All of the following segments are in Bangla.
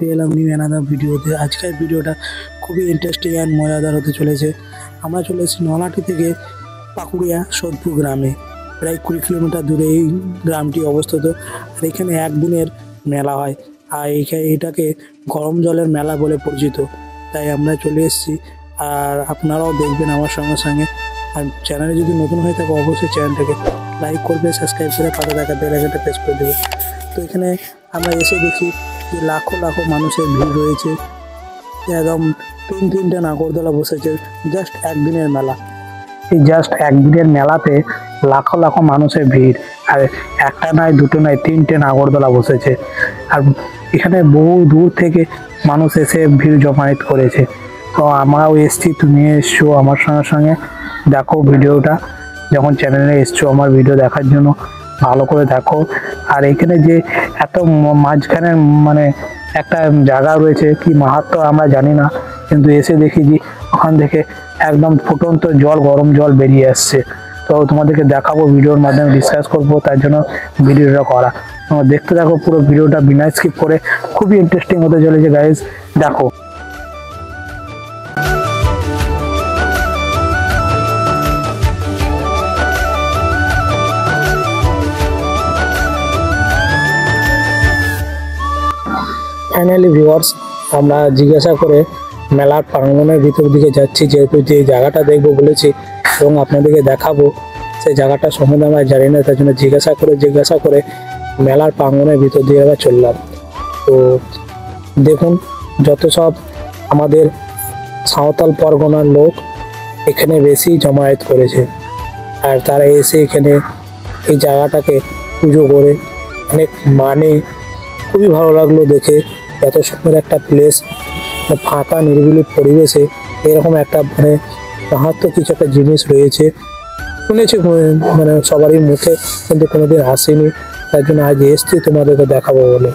ফিরে এলাম নিউ অ্যানাদার ভিডিওতে। আজকের ভিডিওটা খুবই ইন্টারেস্টিং অ্যান্ড মজাদার হতে চলেছে। আমরা চলে এসেছি নলাটি থেকে পাকুড়িয়া সোদপুর গ্রামে। প্রায় 20 কিলোমিটার দূরে এই গ্রামটি অবস্থিত। আর এখানে একদিনের মেলা হয়, আর এটাকে গরম জলের মেলা বলে পরিচিত। তাই আমরা চলে এসেছি, আর আপনারাও দেখবেন আমার সঙ্গে সঙ্গে। আর চ্যানেলে যদি নতুন হয়ে থাকে অবশ্যই চ্যানেলটাকে লাইক করবে, সাবস্ক্রাইব করে পাশে থাকা বেল আইকনটা প্রেস করে দেবে। তো এখানে আমরা এসে দেখি যে লাখো লাখো মানুষের ভিড় রয়েছে। একদম তিনটে নাগরদোলা বসেছে। জাস্ট একদিনের মেলা। এই জাস্ট একদিনের মেলাতে লাখো লাখো মানুষের ভিড়, আর একটা নয় দুটো নয় 3টে নাগরদোলা বসেছে। আর এখানে বহু দূর থেকে মানুষ এসে ভিড় জমায়েত করেছে। তো আমরাও এসছি, তুমি এসছো আমার সঙ্গে সঙ্গে। দেখো ভিডিওটা, যখন চ্যানেলে এসছো আমার ভিডিও দেখার জন্য ভালো করে দেখো। আর এখানে যে এত মাঝখানে মানে একটা জায়গা রয়েছে, কি মাহাত্ম্য আমরা জানি না, কিন্তু এসে দেখি যে ওখান থেকে একদম ফুটন্ত জল, গরম জল বেরিয়ে আসছে। তো তোমাদেরকে দেখাবো, ভিডিওর মাধ্যমে ডিসকাস করবো, তার জন্য ভিডিওটা করা। তোমরা দেখতে থাকো পুরো ভিডিওটা বিনা স্কিপ করে। খুবই ইন্টারেস্টিং হতে চলেছে গাইজ, দেখো। ফাইনালি ভিউয়ার্স, আমরা জিজ্ঞাসা করে মেলার প্রাঙ্গণের ভিতর দিকে যাচ্ছি, যেহেতু যে জায়গাটা দেখবো বলেছি এবং আপনাদেরকে দেখাবো, সেই জায়গাটা সম্বন্ধে আমরা জানি না। তার জন্য জিজ্ঞাসা করে মেলার প্রাঙ্গণের ভিতর দিয়ে আমরা চললাম। তো দেখুন, যত সব আমাদের সাঁওতাল পরগনার লোক এখানে বেশি জমায়েত করেছে, আর তারা এসে এখানে এই জায়গাটাকে পুজো করে অনেক মানে। খুবই ভালো লাগলো দেখে, এত সুন্দর একটা প্লেস, ফাঁকা নিরিবিলি পরিবেশে এরকম একটা মানে মাহাত্ম্য কিছু একটা জিনিস রয়েছে। শুনেছি মানে সবারই মুখে, কিন্তু কোনোদিন আসেনি। তার জন্য আজ এসছি তোমাদেরকে দেখাবো বলে।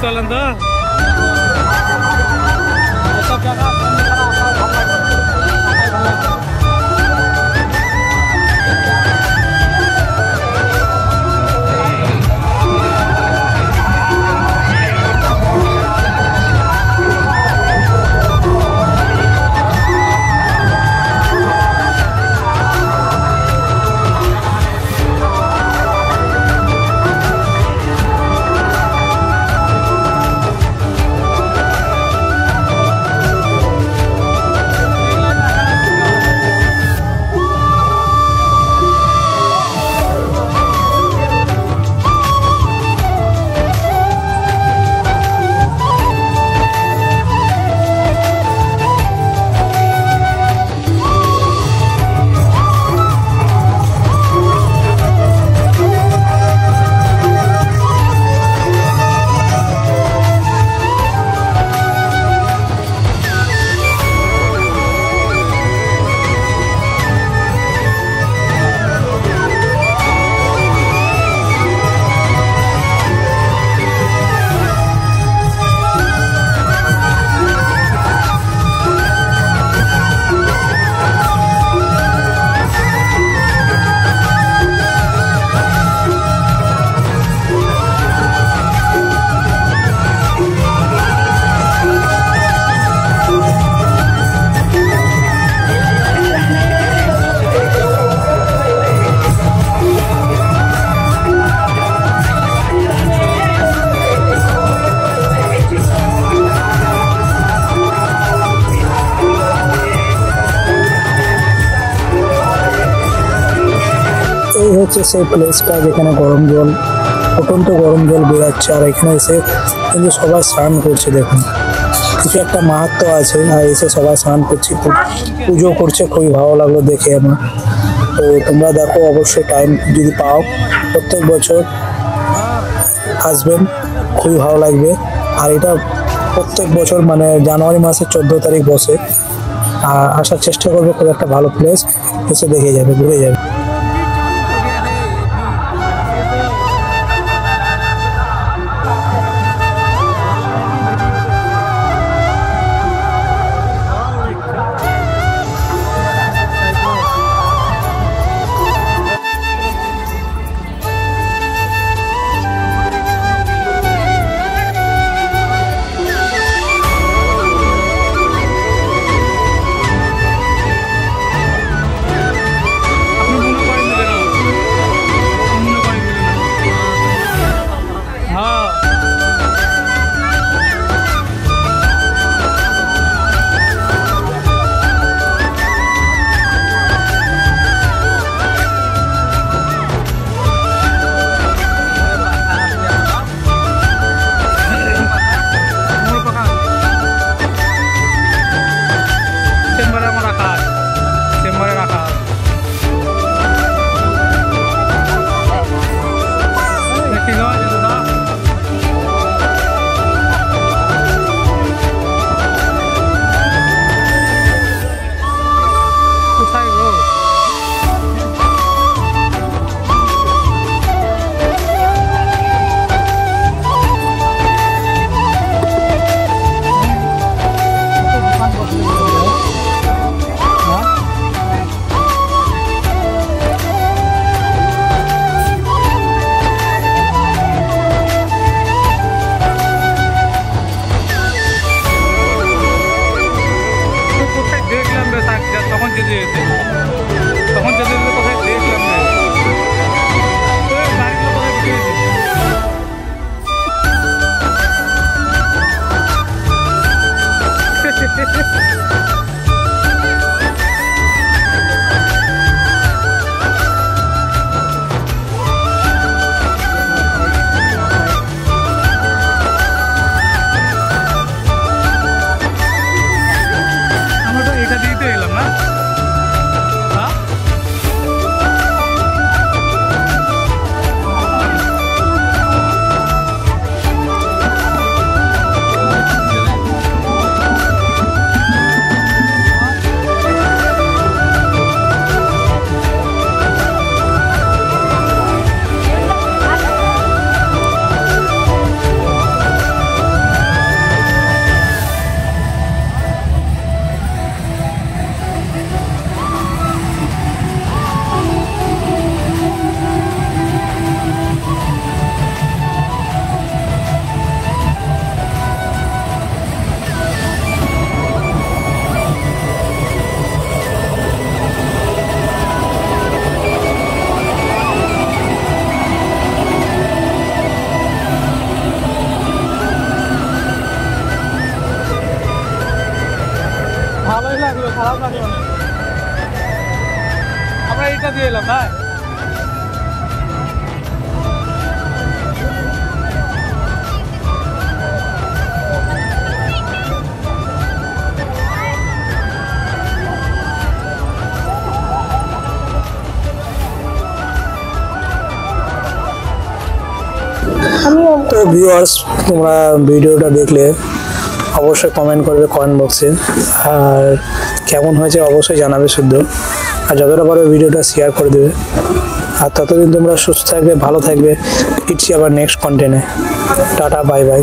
চলেন তো সব জায়গা এই হচ্ছে সেই প্লেসটা যেখানে গরম জল অত্যন্ত গরম জল বেরাচ্ছে আর এখানে এসে কিন্তু সবাই স্নান করছে। দেখুন কিছু একটা মাহাত্ম্য আছে আর এসে সবাই স্নান করছে পুজো করছে খুবই ভালো লাগলো দেখে আমার। তো তোমরা দেখো অবশ্যই টাইম যদি পাও প্রত্যেক বছর আসবেন খুবই ভালো লাগবে। আর এটা প্রত্যেক বছর মানে জানুয়ারি মাসের 14 তারিখ বসে আর আসার চেষ্টা করবে। খুব একটা ভালো প্লেস এসে দেখে যাবে ঘুরে যাবে। আপনি আমরা এটা দিয়ে এলাম ভাই। তো ভিউয়ার্স, তোমরা ভিডিওটা দেখলে অবশ্যই কমেন্ট করবে কমেন্ট বক্সে, আর কেমন হয়েছে অবশ্যই জানাবে শুদ্ধ, আর যতটা পারবে ভিডিওটা শেয়ার করে দেবে। আর ততদিন তোমরা সুস্থ থাকবে, ভালো থাকবে। ফিরছি আবার নেক্সট কন্টেন্টে। Tata, bye by.